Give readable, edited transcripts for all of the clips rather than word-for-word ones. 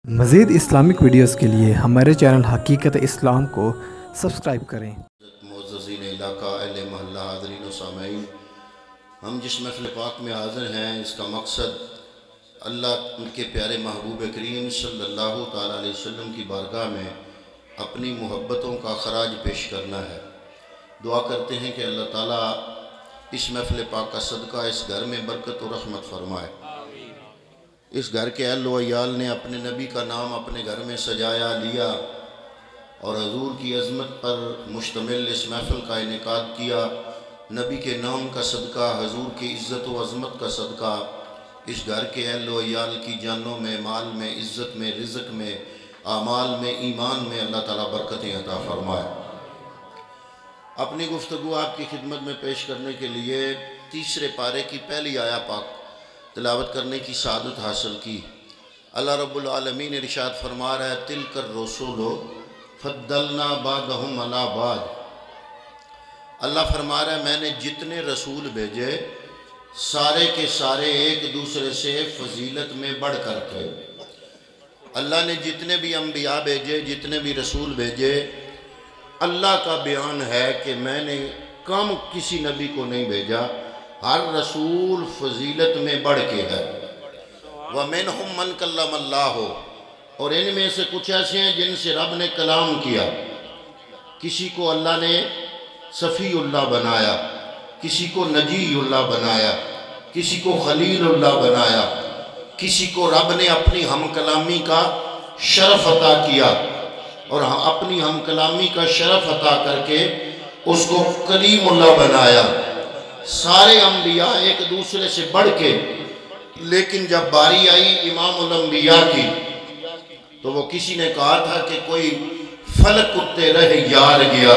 مزید Islamic videos کے لیے ہمارے چینل حقیقت اسلام کو سبسکرائب کریں۔ معززین علاقہ اہل محلہ حاضرین و سامعین، ہم جس محفل پاک میں حاضر ہیں اس کا مقصد اللہ ان کے پیارے محبوب کریم صلی اللہ تعالیٰ علیہ وسلم کی بارگاہ میں اپنی محبتوں کا خراج پیش کرنا ہے۔ دعا کرتے ہیں کہ اللہ تعالیٰ اس محفل پاک کا صدقہ اس گھر میں برکت و رحمت فرمائے۔ اس گھر کے اہل و عیال نے اپنے نبی کا نام اپنے گھر میں سجایا لیا اور حضور کی عظمت پر مشتمل اس محفل کا انعقاد کیا۔ نبی کے نام کا صدقہ، حضور کی عزت و عظمت کا صدقہ اس گھر کے اہل و عیال کی جانوں میں، مال میں، عزت میں، رزق میں، اعمال میں، ایمان میں اللہ تعالیٰ برکتیں عطا فرمائے۔ اپنی گفتگو آپ کی خدمت میں پیش کرنے کے لیے تیسرے پارے کی پہلی آیا پاک تلاوت کرنے کی سعادت حاصل کی۔ اللہ رب العالمین ارشاد فرما رہا ہے، تِلْكَ الرُّسُلُ فَضَّلْنَا بَعْضَهُمْ عَلَىٰ بَعْضٍ۔ اللہ فرما رہا ہے میں نے جتنے رسول بھیجے سارے کے سارے ایک دوسرے سے فضیلت میں بڑھ کر کے۔ اللہ نے جتنے بھی انبیاء بھیجے، جتنے بھی رسول بھیجے، اللہ کا بیان ہے کہ میں نے کم کسی نبی کو نہیں بھیجا، ہر رسول فضیلت میں بڑھ کے ہے۔ وَمِنْهُمْ مَنْ كَلَّمَ اللَّهُ، اور ان میں سے کچھ ایسے ہیں جن سے رب نے کلام کیا۔ کسی کو اللہ نے صفی اللہ بنایا، کسی کو نجی اللہ بنایا، کسی کو خلیل اللہ بنایا، کسی کو رب نے اپنی ہم کلامی کا شرف عطا کیا اور اپنی ہم کلامی کا شرف عطا کر کے اس کو کلیم اللہ بنایا۔ سارے انبیاء ایک دوسرے سے بڑھ کے، لیکن جب باری آئی امام الانبیاء کی تو وہ کسی نے کہا تھا کہ کوئی فلک اتے رہ یار گیا،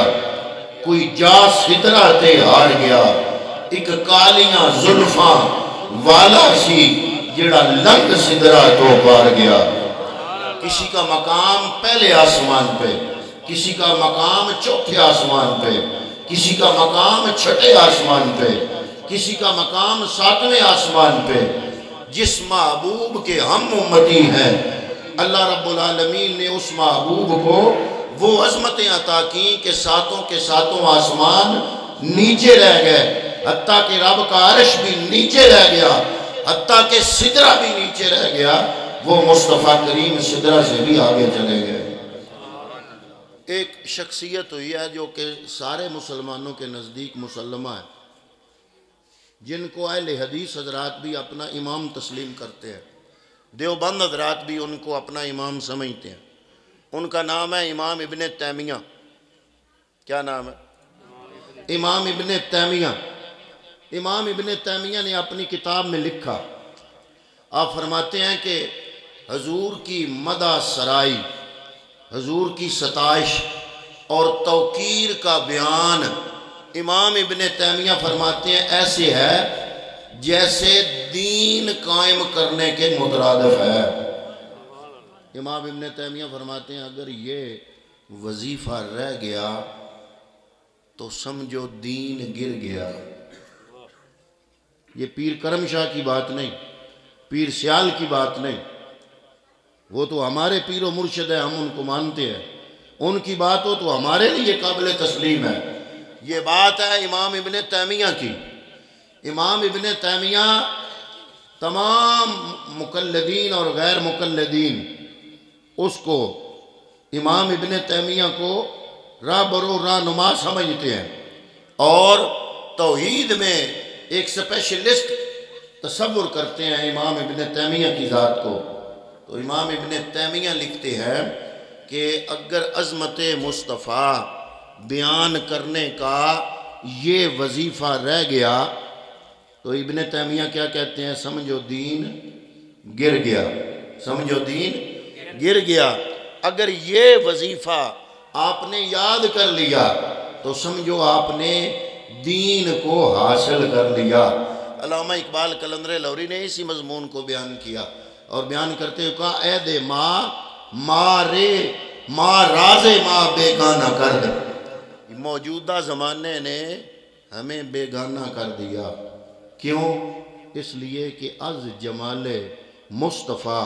کوئی جا سدرہ تے ہار گیا، ایک کالیاں زلفاں والا سی جڑا لنگ سدرہ تو پار گیا۔ کسی کا مقام پہلے آسمان پہ، کسی کا مقام چوتھے آسمان پہ، کسی کا مقام چھٹے آسمان پہ، کسی کا مقام ساتویں آسمان پہ۔ جس محبوب کے ہم امتی ہیں اللہ رب العالمین نے اس محبوب کو وہ عظمتیں عطا کی کہ ساتوں کے ساتوں آسمان نیچے رہ گئے، حتیٰ کہ رب کا عرش بھی نیچے رہ گیا، حتیٰ کہ سدرہ بھی نیچے رہ گیا۔ وہ مصطفیٰ کریم سدرہ سے بھی آگے چلے گئے۔ ایک شخصیت ہوئی ہے جو کہ سارے مسلمانوں کے نزدیک مسلمہ ہے، جن کو اہل حدیث حضرات بھی اپنا امام تسلیم کرتے ہیں، دیوبند حضرات بھی ان کو اپنا امام سمجھتے ہیں۔ ان کا نام ہے امام ابن تیمیہ۔ کیا نام ہے؟ امام ابن تیمیہ۔ امام ابن تیمیہ نے اپنی کتاب میں لکھا، آپ فرماتے ہیں کہ حضور کی مدح سرائی، حضور کی ستائش اور توقیر کا بیان امام ابن تیمیہ فرماتے ہیں ایسے ہے جیسے دین قائم کرنے کے مترادف ہے۔ امام ابن تیمیہ فرماتے ہیں اگر یہ وظیفہ رہ گیا تو سمجھو دین گر گیا۔ یہ پیر کرم شاہ کی بات نہیں، پیر سیال کی بات نہیں، وہ تو ہمارے پیر و مرشد ہے، ہم ان کو مانتے ہیں، ان کی بات ہو تو ہمارے لیے قابل تسلیم ہے۔ یہ بات ہے امام ابن تیمیہ کی۔ امام ابن تیمیہ تمام مقلدین اور غیر مقلدین اس کو، امام ابن تیمیہ کو راہبر و رہنما سمجھتے ہیں اور توحید میں ایک سپیشلسٹ تصور کرتے ہیں امام ابن تیمیہ کی ذات کو۔ تو امام ابن تیمیہ لکھتے ہیں کہ اگر عظمت مصطفیٰ بیان کرنے کا یہ وظیفہ رہ گیا تو ابن تیمیہ کیا کہتے ہیں؟ سمجھو دین گر گیا، سمجھو دین گر گیا۔ اگر یہ وظیفہ آپ نے یاد کر لیا تو سمجھو آپ نے دین کو حاصل کر لیا۔ علامہ اقبال قلندر لاہوری نے اسی مضمون کو بیان کیا اور بیان کرتے ہوئے کہا، اے دے ماں راز ماں بیگانہ کر دے۔ موجودہ زمانے نے ہمیں بیگانہ کر دیا۔ کیوں؟ اس لیے کہ از جمال مصطفیٰ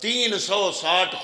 360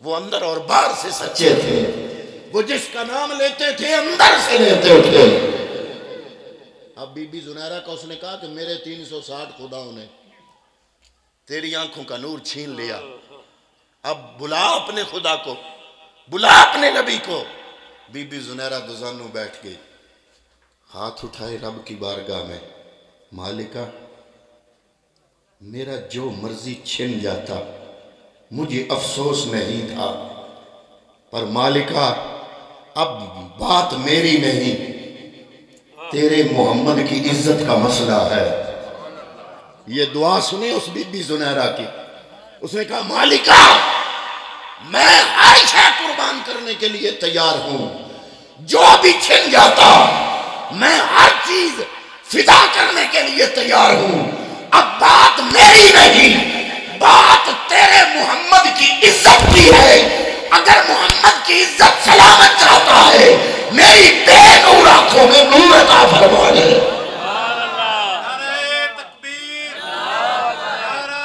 وہ اندر اور باہر سے سچے تھے، وہ جس کا نام لیتے تھے اندر سے لیتے تھے۔ اب بی بی زنیرہ کا اس نے کہا کہ میرے 360 خداؤں نے تیری آنکھوں کا نور چھین لیا، اب بلا اپنے خدا کو، بلا اپنے نبی کو۔ بی بی زنیرہ دوزانوں بیٹھ گئی، ہاتھ اٹھائے رب کی بارگاہ میں، مالکہ میرا جو مرضی چھن جاتا مجھے افسوس نہیں تھا، پر مالکہ اب بات میری نہیں، تیرے محمد کی عزت کا مسئلہ ہے۔ یہ دعا سنیں اس بی بی زنیرہ کی، اس نے کہا مالکہ میں عائشہ قربان کرنے کے لیے تیار ہوں، جو بھی چھن جاتا میں ہر چیز فدا کرنے کے لیے تیار ہوں، اب بات میری نہیں، بات تیرے محمد کی عزت کی ہے۔ اگر محمد کی عزت سلامت چاہتا ہے میری بے نور آنکھوں میں نور عطا فرما دے۔ نعرہ تکبیر، نعرہ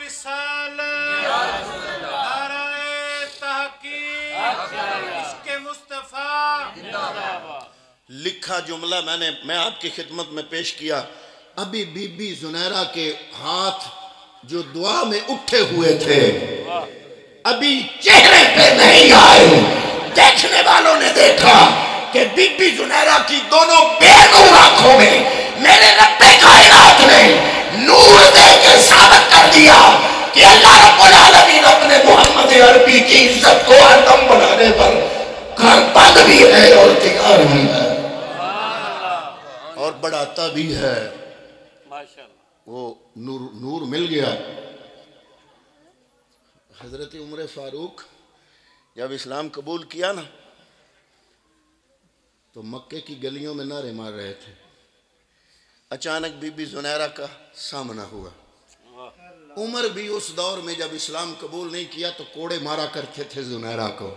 رسالت، نعرہ تحقیق، عشق مصطفیٰ۔ لکھا جملہ میں آپ کی خدمت میں پیش کیا۔ ابھی بی بی زنیرہ کے ہاتھ جو دعا میں اٹھے ہوئے تھے ابھی چہرے پہ نہیں آئے، دیکھنے والوں نے دیکھا کہ بی بی زنیرہ کی دونوں بے نور آنکھوں میں میرے رب کائنات نے نور دے کے ثابت کر دیا کہ اللہ رب العالمین اپنے محمد عربی کی عزت کو آدم بنانے پر کاربند بھی ہے اور تیار بھی ہے اور بڑھاتا بھی ہے۔ وہ نور مل گیا۔ حضرت عمر فاروق جب اسلام قبول کیا نا تو مکے کی گلیوں میں نعرے مار رہے تھے، اچانک بی بی زنیرہ کا سامنا ہوا۔ عمر بھی اس دور میں جب اسلام قبول نہیں کیا تو کوڑے مارا کرتے تھے زنیرہ کو۔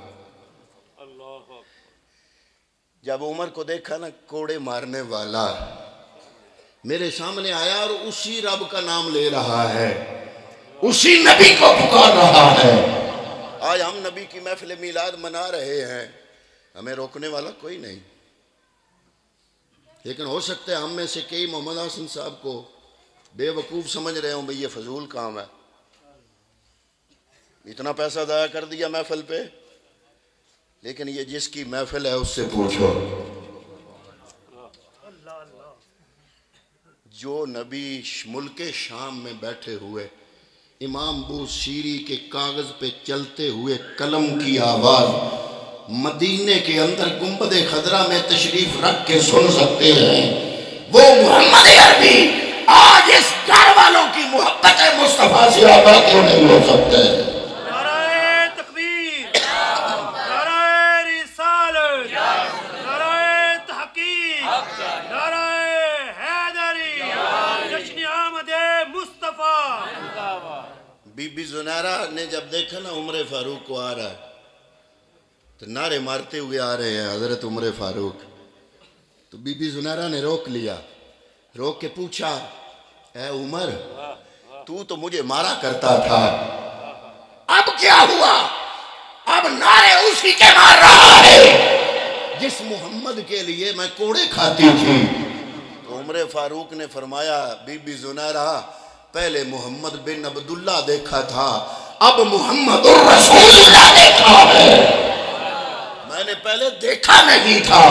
جب عمر کو دیکھا نا کوڑے مارنے والا میرے سامنے آیا اور اسی رب کا نام لے رہا ہے، اسی نبی کو پکار رہا ہے۔ آج ہم نبی کی محفل میلاد منا رہے ہیں، ہمیں روکنے والا کوئی نہیں، لیکن ہو سکتا ہے ہم میں سے کئی محمد حسن صاحب کو بے وقوف سمجھ رہے ہوں بھئی یہ فضول کام ہے، اتنا پیسہ ضائع کر دیا محفل پہ، لیکن یہ جس کی محفل ہے اس سے پوچھو، جو نبی ملک شام میں بیٹھے ہوئے امام بو سیری کے کاغذ پہ چلتے ہوئے قلم کی آواز مدینے کے اندر گنبد خضرا میں تشریف رکھ کے سن سکتے ہیں، وہ محمد عربی آج اس گھر والوں کی محبت مصطفیٰ سے آبا کیوں نہیں ہو سکتے؟ نعرہ تکبیر، نعرہ رسالت، نعرہ تحقیق، نعرہ حیدری، جشن آمد مصطفیٰ۔ بی بی زنیرہ نے جب دیکھا نا عمر فاروق کو آ رہا ہے تو نعرے مارتے ہوئے آ رہے ہیں حضرت عمر فاروق، تو بی بی زنیرہ نے روک لیا، روک کے پوچھا اے عمر تو مجھے مارا کرتا تھا، اب کیا ہوا؟ اب نعرے اسی کے مار رہا ہے جس محمد کے لیے میں کوڑے کھاتی تھی۔ تو عمر فاروق نے فرمایا بی بی زنیرہ پہلے محمد بن عبداللہ دیکھا تھا، اب محمد الرسول اللہ دیکھا ہے۔ میں نے پہلے دیکھا نہیں تھا،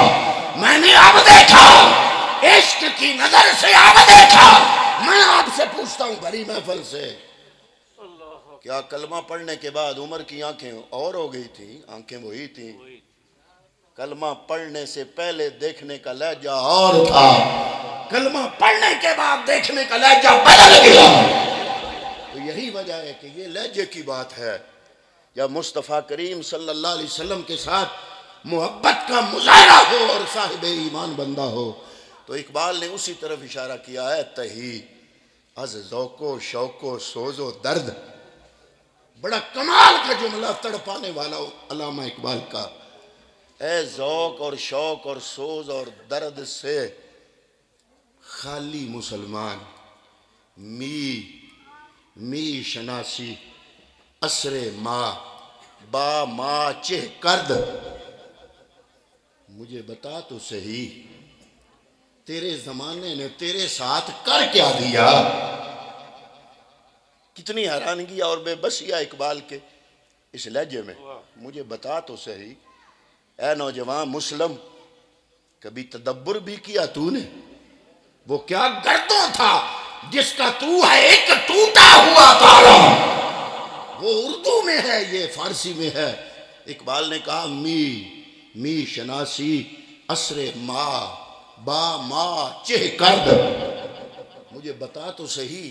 میں نے اب دیکھا، عشق کی نظر سے اب دیکھا۔ میں آپ سے پوچھتا ہوں بھری محفل سے، کیا کلمہ پڑھنے کے بعد عمر کی آنکھیں اور ہو گئی تھی؟ آنکھیں وہی تھیں، کلمہ پڑھنے سے پہلے دیکھنے کا لہجہ اور تھا، کلمہ پڑھنے کے بعد دیکھنے کا لہجہ بدل گیا۔ تو یہی وجہ ہے کہ یہ لہجے کی بات ہے، یا مصطفیٰ کریم صلی اللہ علیہ وسلم کے ساتھ محبت کا مظاہرہ ہو اور صاحب ایمان بندہ ہو۔ تو اقبال نے اسی طرف اشارہ کیا ہے، تہی از ذوق و شوق و سوز و درد، بڑا کمال کا جملہ تڑپانے والا علامہ اقبال کا، اے ذوق اور شوق اور سوز اور درد سے خالی مسلمان، می شناسی، عصر ماں با ما چہ کرد، مجھے بتا تو صحیح تیرے زمانے نے تیرے ساتھ کر کیا دیا۔ کتنی حیرانگی اور بے بسی اقبال کے اس لہجے میں، مجھے بتا تو صحیح اے نوجوان مسلم، کبھی تدبر بھی کیا تو نے؟ وہ کیا گردوں تھا جس کا تو ہے ایک ٹوٹا ہوا تارا، وہ اردو میں ہے یہ فارسی میں ہے۔ اقبال نے کہا می شناسی عصر ما با ما چہ کرد، مجھے بتا تو صحیح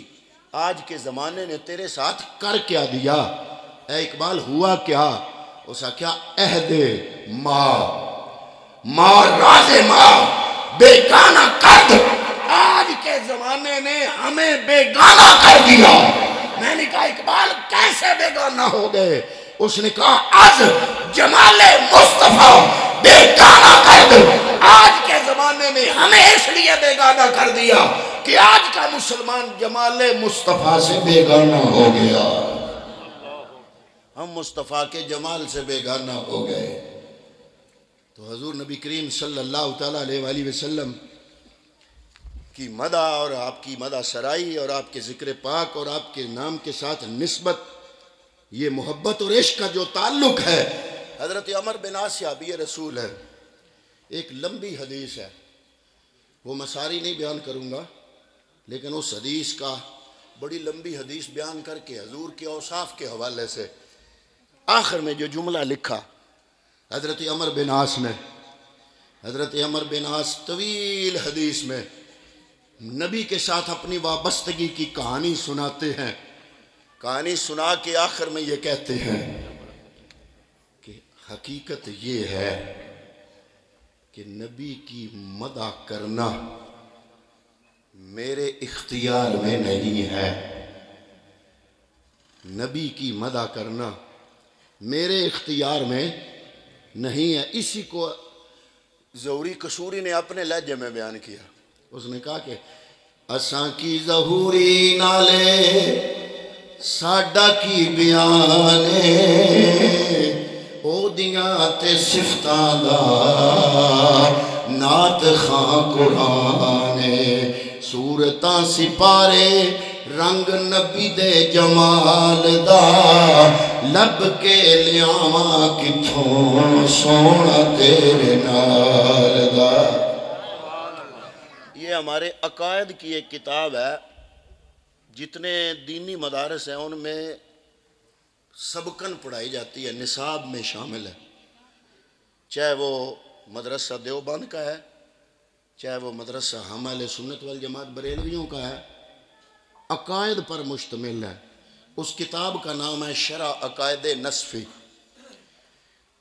آج کے زمانے نے تیرے ساتھ کر کیا دیا۔ اے اقبال ہوا کیا؟ اسا کیا عہد ما راز ما بیگانہ کرد، آج کے زمانے نے ہمیں بیگانہ کر دیا۔ میں نے کہا اقبال کیسے بیگانہ ہو گئے؟ اس نے کہا از جمال مصطفیٰ بیگانہ کرد، آج کے زمانے میں ہمیں اس لیے بیگانہ کر دیا کہ آج کا مسلمان جمال مصطفیٰ سے بیگانہ ہو گیا، ہم مصطفیٰ کے جمال سے بیگانہ ہو گئے۔ تو حضور نبی کریم صلی اللہ تعالیٰ علیہ وآلہ وسلم کی مدح اور آپ کی مدح سرائی اور آپ کے ذکر پاک اور آپ کے نام کے ساتھ نسبت، یہ محبت اور عشق کا جو تعلق ہے، حضرت عمر بن عاص صحابی رسول ہے۔ ایک لمبی حدیث ہے، وہ میں ساری نہیں بیان کروں گا، لیکن اس حدیث کا بڑی لمبی حدیث بیان کر کے حضور کے اوصاف کے حوالے سے آخر میں جو جملہ لکھا حضرت عمر بن عاص نے، حضرت عمر بن عاص طویل حدیث میں نبی کے ساتھ اپنی وابستگی کی کہانی سناتے ہیں۔ کہانی سنا کے آخر میں یہ کہتے ہیں کہ حقیقت یہ ہے کہ نبی کی مدح کرنا میرے اختیار میں نہیں ہے، نبی کی مدح کرنا میرے اختیار میں نہیں ہے۔ اسی کو ظہوری قصوری نے اپنے لہجے میں بیان کیا۔ اس نے کہا کہ اساں کی ظہوری نالے ساڈا کی بیانے، او دیاں تے صفتاں دا نعت خاں قرآن، صورتاں سپارے رنگ نبی دے جمال دا، لب کے لیاواں کتھوں سونا تیرے نال دا۔ یہ ہمارے عقائد کی ایک کتاب ہے، جتنے دینی مدارس ہیں ان میں سبقن پڑھائی جاتی ہے، نصاب میں شامل ہے، چاہے وہ مدرسہ دیوبند کا ہے، چاہے وہ مدرسہ ہم اہل سنت والجماعت بریلویوں کا ہے، عقائد پر مشتمل ہے۔ اس کتاب کا نام ہے شرح عقائد نصفی،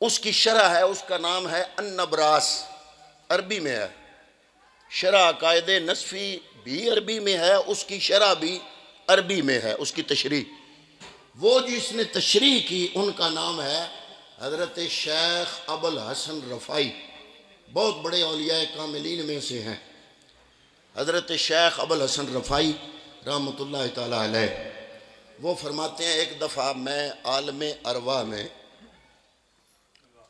اس کی شرح ہے، اس کا نام ہے النبراس، عربی میں ہے۔ شرح عقائد نصفی بھی عربی میں ہے، اس کی شرح بھی عربی میں ہے، اس کی تشریح۔ وہ جس نے تشریح کی ان کا نام ہے حضرت شیخ ابوالحسن رفاعی، بہت بڑے اولیاء کاملین میں سے ہیں حضرت شیخ ابوالحسن رفاعی رحمۃ اللہ تعالی علیہ۔ وہ فرماتے ہیں ایک دفعہ میں عالم ارواح میں،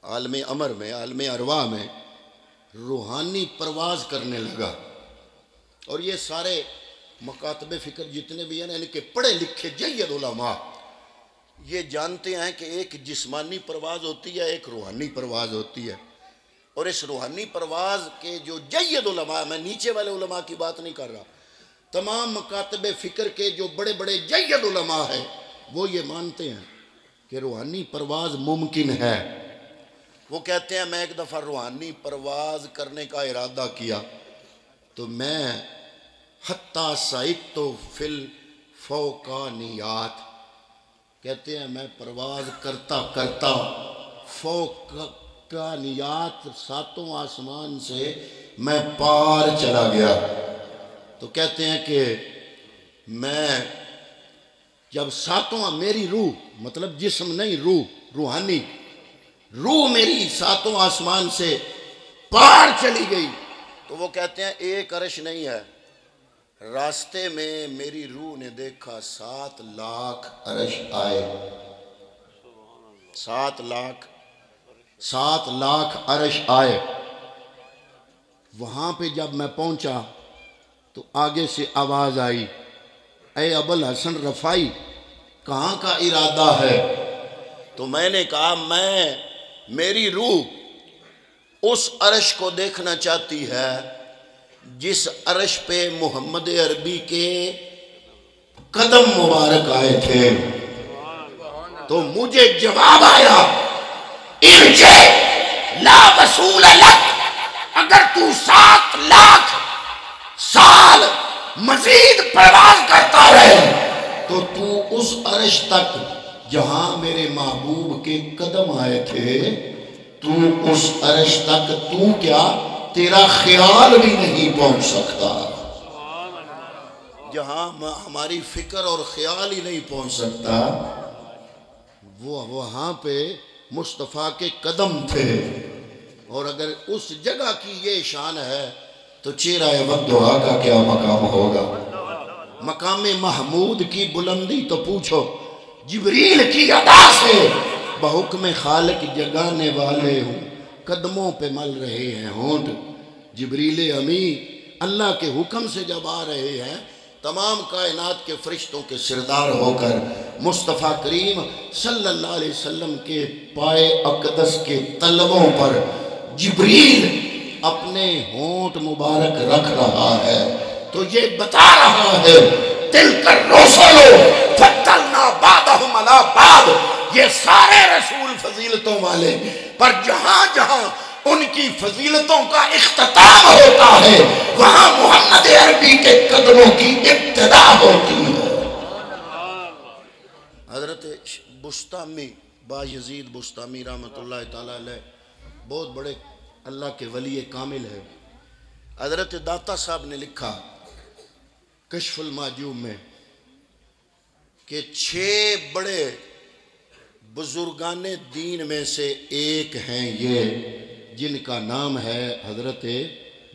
عالم امر میں، عالم ارواح میں روحانی پرواز کرنے لگا، اور یہ سارے مکاتب فکر جتنے بھی ہیں ان کے پڑھے لکھے جید علماء یہ جانتے ہیں کہ ایک جسمانی پرواز ہوتی ہے، ایک روحانی پرواز ہوتی ہے، اور اس روحانی پرواز کے جو جید علماء، میں نیچے والے علماء کی بات نہیں کر رہا، تمام مکاتب فکر کے جو بڑے بڑے جید علماء ہیں وہ یہ مانتے ہیں کہ روحانی پرواز ممکن ہے۔ وہ کہتے ہیں میں ایک دفعہ روحانی پرواز کرنے کا ارادہ کیا تو میں حتیٰ سعیدت فی الفوقانیات، کہتے ہیں میں پرواز کرتا کرتا فوقانیات ساتوں آسمان سے میں پار چلا گیا۔ تو کہتے ہیں کہ میں جب ساتواں میری روح، مطلب جسم نہیں روح، روحانی روح میری ساتوں آسمان سے پار چلی گئی، تو وہ کہتے ہیں ایک عرش نہیں ہے، راستے میں میری روح نے دیکھا 7 لاکھ عرش آئے۔ 7 لاکھ عرش آئے۔ وہاں پہ جب میں پہنچا تو آگے سے آواز آئی، اے ابوالحسن رفاعی کہاں کا ارادہ ہے؟ تو میں نے کہا میری روح اس عرش کو دیکھنا چاہتی ہے جس عرش پہ محمد عربی کے قدم مبارک آئے تھے۔ تو مجھے جواب آیا، ارجع لا وصول لک، اگر تو 7 لاکھ سال مزید پرواز کرتا رہے تو اس عرش تک جہاں میرے محبوب کے قدم آئے تھے، تو اس عرش تک کیا تیرا خیال بھی نہیں پہنچ سکتا۔ جہاں ہماری فکر اور خیال ہی نہیں پہنچ سکتا، وہاں پہ مصطفیٰ کے قدم تھے۔ اور اگر اس جگہ کی یہ شان ہے تو چہرہ ودعا کا کیا مقام ہوگا؟ مقام محمود کی بلندی تو پوچھو، جبریل کی ادا سے بحکم خالق جگانے والے ہوں، قدموں پہ مل رہے ہیں ہونٹ۔ جبریل امی اللہ کے حکم سے جب آ رہے ہیں، تمام کائنات کے فرشتوں کے سردار ہو کر مصطفیٰ کریم صلی اللہ علیہ وسلم کے پائے اقدس کے تلووں پر جبریل اپنے ہونٹ مبارک رکھ رہا ہے تو یہ بتا رہا ہے، تلک الرسل فضلنا بعضهم علی بعض، یہ سارے رسول فضیلتوں والے، پر جہاں جہاں ان کی فضیلتوں کا اختتام ہوتا ہے وہاں محمد عربی کے قدموں کی ابتدا ہوتی ہے۔ حضرت بسطامی بایزید بسطامی رحمۃ اللہ تعالی علیہ بہت بڑے اللہ کے ولی کامل ہے۔ حضرت داتا صاحب نے لکھا کشف المعجوب میں کہ 6 بڑے بزرگان دین میں سے ایک ہیں یہ، جن کا نام ہے حضرت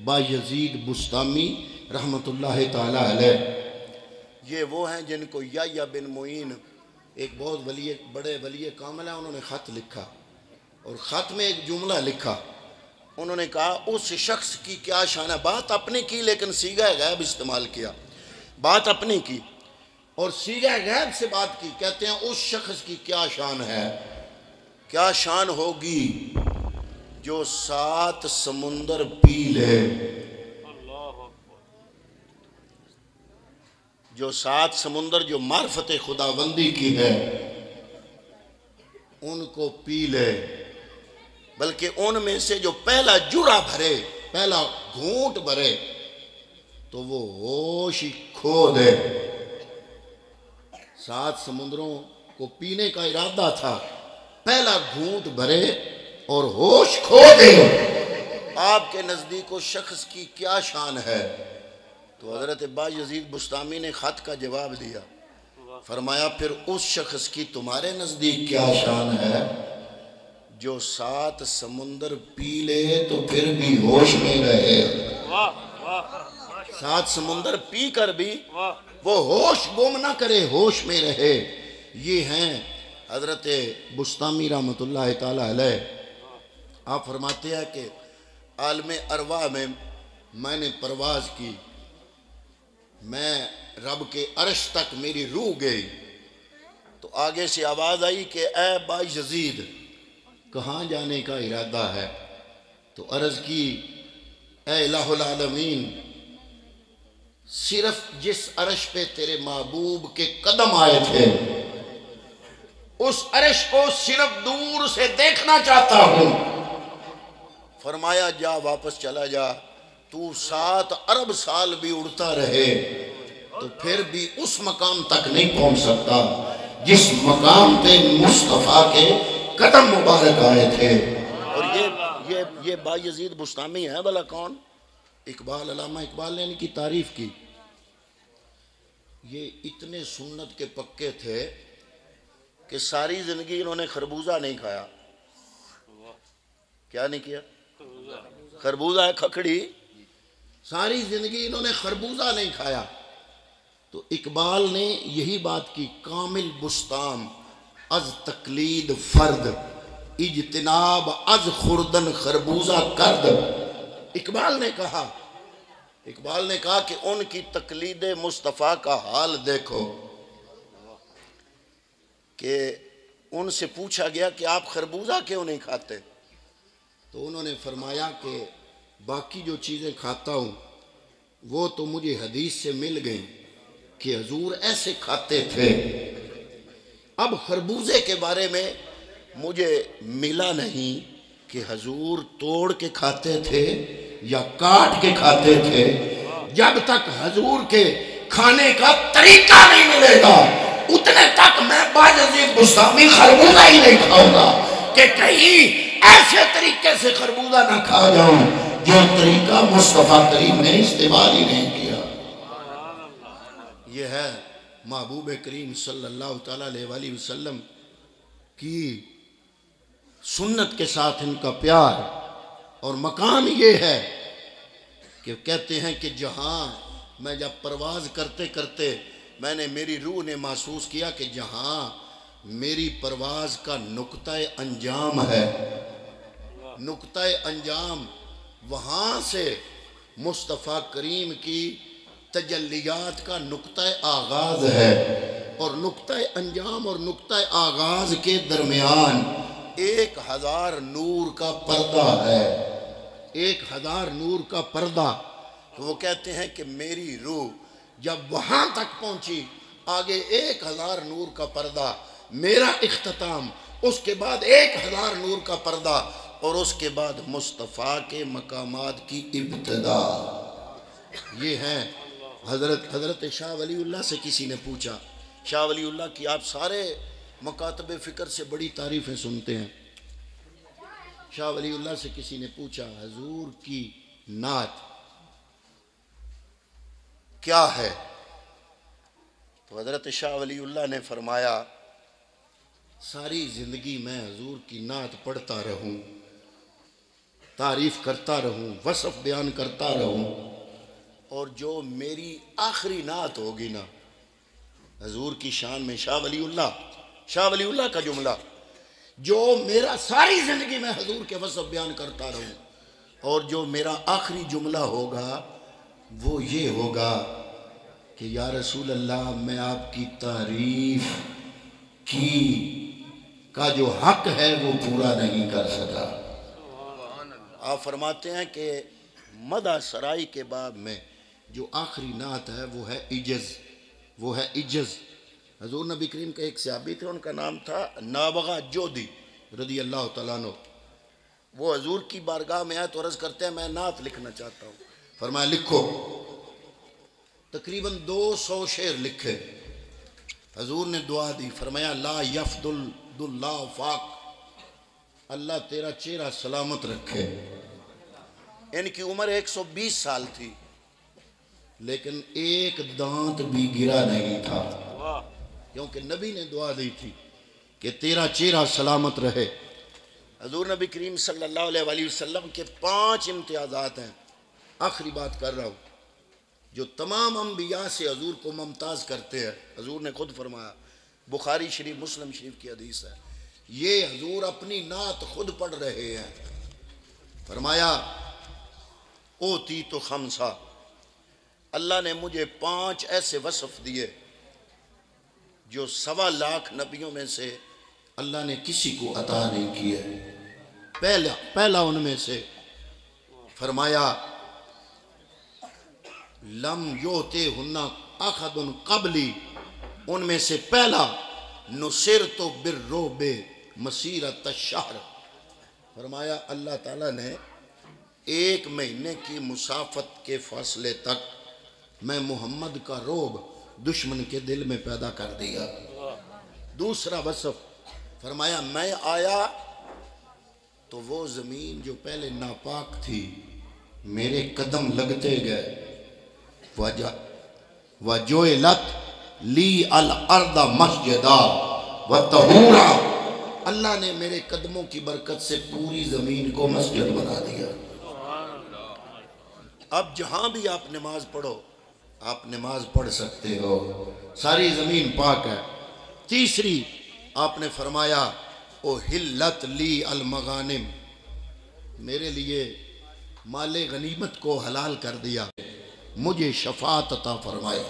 بایزید بسطامی رحمۃ اللہ تعالی علیہ۔ یہ وہ ہیں جن کو یحییٰ بن معین ایک بہت بڑے ولی کامل ہیں، انہوں نے خط لکھا اور خط میں ایک جملہ لکھا، انہوں نے کہا اس شخص کی کیا شان ہے، بات اپنی کی لیکن صیغہ غیب استعمال کیا، بات اپنی کی اور صیغہ غیب سے بات کی۔ کہتے ہیں اس شخص کی کیا شان ہے، کیا شان ہوگی جو 7 سمندر پی لے، جو 7 سمندر جو معرفت خداوندی کی ہے ان کو پی لے، بلکہ ان میں سے جو پہلا جرعہ بھرے، پہلا گھونٹ بھرے تو وہ ہوش ہی کھو دے۔ 7 سمندروں کو پینے کا ارادہ تھا، پہلا گھونٹ بھرے اور ہوش کھو دے۔ آپ کے نزدیک اس شخص کی کیا شان ہے؟ تو حضرت بایزید بسطامی نے خط کا جواب دیا، فرمایا پھر اس شخص کی تمہارے نزدیک کیا شان ہے جو 7 سمندر پی لے تو پھر بھی ہوش میں رہے۔ 7 سمندر پی کر بھی وہ ہوش گم نہ کرے، ہوش میں رہے۔ یہ ہیں حضرت بسطامی رحمۃ اللہ تعالی علیہ۔ آپ فرماتے ہیں کہ عالم ارواح میں نے پرواز کی، میں رب کے عرش تک میری روح گئی تو آگے سے آواز آئی کہ اے بایزید کہاں جانے کا ارادہ ہے؟ تو عرض کی اے الہ العالمین، صرف جس عرش پہ تیرے محبوب کے قدم آئے تھے اس عرش کو صرف دور سے دیکھنا چاہتا ہوں۔ فرمایا جا واپس چلا جا، تو 7 ارب سال بھی اڑتا رہے تو پھر بھی اس مقام تک نہیں پہنچ سکتا جس مقام پہ مصطفیٰ کے قدم مبارک آئے تھے۔ اور یہ بایزید بسطامی ہے بھلا کون؟ اقبال، علامہ اقبال نے ان کی تعریف کی، یہ اتنے سنت کے پکے تھے کہ ساری زندگی انہوں نے خربوزہ نہیں کھایا۔ کیا نہیں کیا؟ خربوزہ ہے کھکڑی، ساری زندگی انہوں نے خربوزہ نہیں کھایا۔ تو اقبال نے یہی بات کی، کامل بستان از تقلید فرد، اجتناب از خوردن خربوزہ کرد۔ اقبال نے کہا کہ ان کی تقلید مصطفیٰ کا حال دیکھو، کہ ان سے پوچھا گیا کہ آپ خربوزہ کیوں نہیں کھاتے؟ تو انہوں نے فرمایا کہ باقی جو چیزیں کھاتا ہوں وہ تو مجھے حدیث سے مل گئیں کہ حضور ایسے کھاتے تھے، اب خربوزے کے بارے میں مجھے ملا نہیں کہ حضور توڑ کے کھاتے تھے یا کاٹ کے کھاتے تھے۔ جب تک حضور کے کھانے کا طریقہ نہیں ملے گا اتنے تک میں باجزید بسطامی خربوزہ ہی نہیں کھاؤں گا، کہ کہیں ایسے طریقے سے خربوزہ نہ کھا جاؤں جو طریقہ مصطفیٰ کریم نے استعمال ہی نہیں کیا۔ یہ ہے محبوب کریم صلی اللہ تعالیٰ علیہ وسلم کی سنت کے ساتھ ان کا پیار، اور مقام یہ ہے کہ کہتے ہیں کہ جہاں میں جب پرواز کرتے کرتے میں نے میری روح نے محسوس کیا کہ جہاں میری پرواز کا نقطہ انجام ہے، نقطہ انجام وہاں سے مصطفیٰ کریم کی تجلیات کا نقطہ آغاز ہے، اور نقطہ انجام اور نقطہ آغاز کے درمیان 1000 نور کا پردہ ہے، 1000 نور کا پردہ۔ تو وہ کہتے ہیں کہ میری روح جب وہاں تک پہنچی، آگے 1000 نور کا پردہ، میرا اختتام، اس کے بعد 1000 نور کا پردہ، اور اس کے بعد مصطفیٰ کے مقامات کی ابتدا۔ یہ ہیں حضرت شاہ ولی اللہ سے کسی نے پوچھا، شاہ ولی اللہ کی آپ سارے مکاتب فکر سے بڑی تعریفیں سنتے ہیں، شاہ ولی اللہ سے کسی نے پوچھا حضور کی نعت کیا ہے؟ تو حضرت شاہ ولی اللہ نے فرمایا ساری زندگی میں حضور کی نعت پڑھتا رہوں، تعریف کرتا رہوں، وصف بیان کرتا رہوں، اور جو میری آخری نعت ہوگی نا حضور کی شان میں، شاہ ولی اللہ کا جملہ، جو میرا ساری زندگی میں حضور کے وصف بیان کرتا رہوں، اور جو میرا آخری جملہ ہوگا وہ یہ ہوگا کہ یا رسول اللہ میں آپ کی تعریف کا جو حق ہے وہ پورا نہیں کر سکا۔ آپ فرماتے ہیں کہ مدح سرائی کے باب میں جو آخری نعت ہے وہ ہے عجز۔ حضور نبی کریم کے ایک صحابی تھے، ان کا نام تھا نابغہ جودی رضی اللہ تعالیٰ عنہ۔ وہ حضور کی بارگاہ میں آئے تو عرض کرتے ہیں میں نعت لکھنا چاہتا ہوں، فرمایا لکھو۔ تقریباً 200 شعر لکھے، حضور نے دعا دی، فرمایا لا یفضل اللہ فاق، اللہ تیرا چہرہ سلامت رکھے۔ ان کی عمر 120 سال تھی، لیکن ایک دانت بھی گرا نہیں تھا، کیونکہ نبی نے دعا دی تھی کہ تیرا چہرہ سلامت رہے۔ حضور نبی کریم صلی اللہ علیہ وسلم کے 5 امتیازات ہیں، آخری بات کر رہا ہوں، جو تمام انبیاء سے حضور کو ممتاز کرتے ہیں۔ حضور نے خود فرمایا، بخاری شریف مسلم شریف کی حدیث ہے، یہ حضور اپنی نعت خود پڑھ رہے ہیں، فرمایا اوتی تو خمسہ، اللہ نے مجھے 5 ایسے وصف دیے جو 1.25 لاکھ نبیوں میں سے اللہ نے کسی کو عطا نہیں کیے۔ پہلا ان میں سے فرمایا لم یوتے ہنہ احد قبلی، ان میں سے پہلا نصرت بالرعب مسیرۃ الشہر، فرمایا اللہ تعالیٰ نے 1 مہینے کی مسافت کے فاصلے تک میں محمد کا رعب دشمن کے دل میں پیدا کر دیا۔ دوسرا وصف فرمایا میں آیا تو وہ زمین جو پہلے ناپاک تھی میرے قدم لگتے گئے، وَجُعِلَتْ لِي الْأَرْضَ مَسْجِدًا وَطَهُورًا، اللہ نے میرے قدموں کی برکت سے پوری زمین کو مسجد بنا دیا۔ اب جہاں بھی آپ نماز پڑھو آپ نماز پڑھ سکتے ہو، ساری زمین پاک ہے۔ تیسری آپ نے فرمایا او حلت لی المغانم، میرے لیے مال غنیمت کو حلال کر دیا، مجھے شفاعت عطا فرمائے۔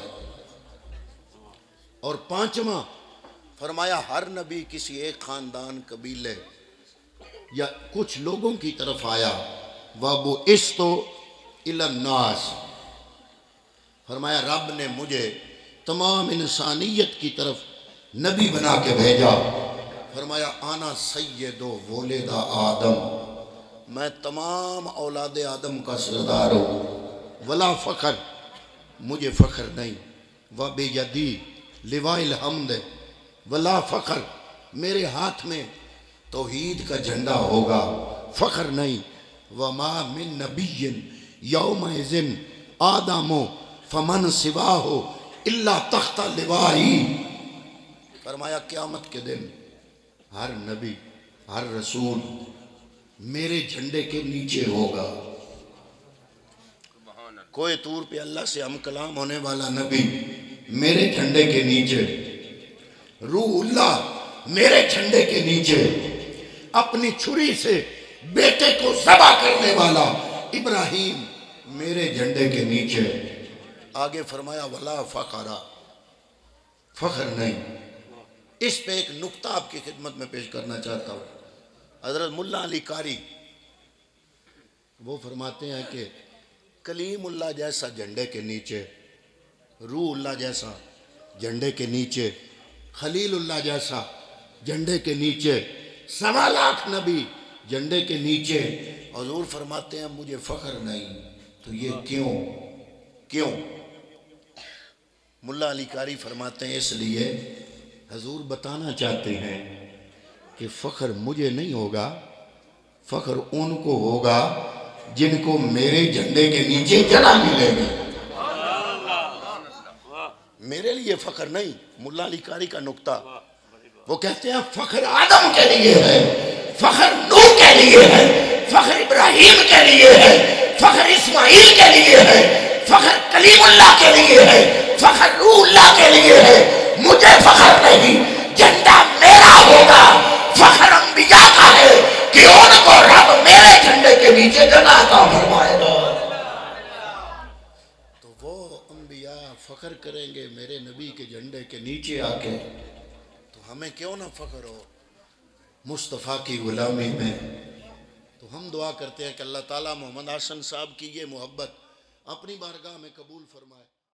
اور پانچواں فرمایا ہر نبی کسی ایک خاندان، قبیلے یا کچھ لوگوں کی طرف آیا، وَبُعِثْتُ إِلَى النَّاسِ، فرمایا رب نے مجھے تمام انسانیت کی طرف نبی بنا کے بھیجا۔ فرمایا آنا سید ولد آدم، میں تمام اولاد آدم کا سردار ہوں، ولا فخر، مجھے فخر نہیں، وَبِيَدِي لِوَاءِ الْحَمْدِ ولا فخر، میرے ہاتھ میں توحید کا جھنڈا ہوگا، فخر نہیں، وَمَا مِن نَبِيٍّ يَوْمَئِذٍ آدَمُ فَمَنْ سِوَاهُ إِلَّا تَحْتَ لِوَائِي، فرمایا قیامت کے دن ہر نبی ہر رسول میرے جھنڈے کے نیچے ہوگا۔ کوئی طور پہ اللہ سے ہم کلام ہونے والا نبی میرے جھنڈے کے نیچے، روح اللہ میرے جھنڈے کے نیچے، اپنی چھری سے بیٹے کو ذبح کرنے والا ابراہیم میرے جھنڈے کے نیچے۔ آگے فرمایا ولا فخر، فخر نہیں۔ اس پہ ایک نقطہ آپ کی خدمت میں پیش کرنا چاہتا ہوں۔ حضرت ملا علی قاری وہ فرماتے ہیں کہ کلیم اللہ جیسا جھنڈے کے نیچے، روح اللہ جیسا جھنڈے کے نیچے، خلیل اللہ جیسا جھنڈے کے نیچے، 1.25 لاکھ نبی جھنڈے کے نیچے، حضور فرماتے ہیں مجھے فخر نہیں، تو یہ کیوں؟ ملا علی قاری فرماتے ہیں اس لیے حضور بتانا چاہتے ہیں کہ فخر مجھے نہیں ہوگا، فخر ان کو ہوگا جن کو میرے جھنڈے کے نیچے جگہ ملے گی۔ میرے لیے فخر نہیں، ملا علی قاری کا نقطہ، وہ کہتے ہیں فخر آدم کے لیے ہے، فخر نوح کے لیے ہے، فخر ابراہیم کے لیے ہے، فخر اسماعیل کے لیے ہے، فخر کلیم اللہ کے لیے ہے، فخر روح اللہ کے لیے ہے، مجھے فخر نہیں، جھنڈا میرا ہوگا۔ فخر انبیاء کا ہے کہ ان کو رب میرے جھنڈے کے نیچے جگہ عطا فرمائے گا۔ تو وہ انبیاء فخر کریں گے میرے نبی کے جھنڈے کے نیچے آ کے، تو ہمیں کیوں نہ فخر ہو مصطفیٰ کی غلامی میں۔ تو ہم دعا کرتے ہیں کہ اللہ تعالیٰ محمد حسن صاحب کی یہ محبت اپنی بارگاہ میں قبول فرمائے۔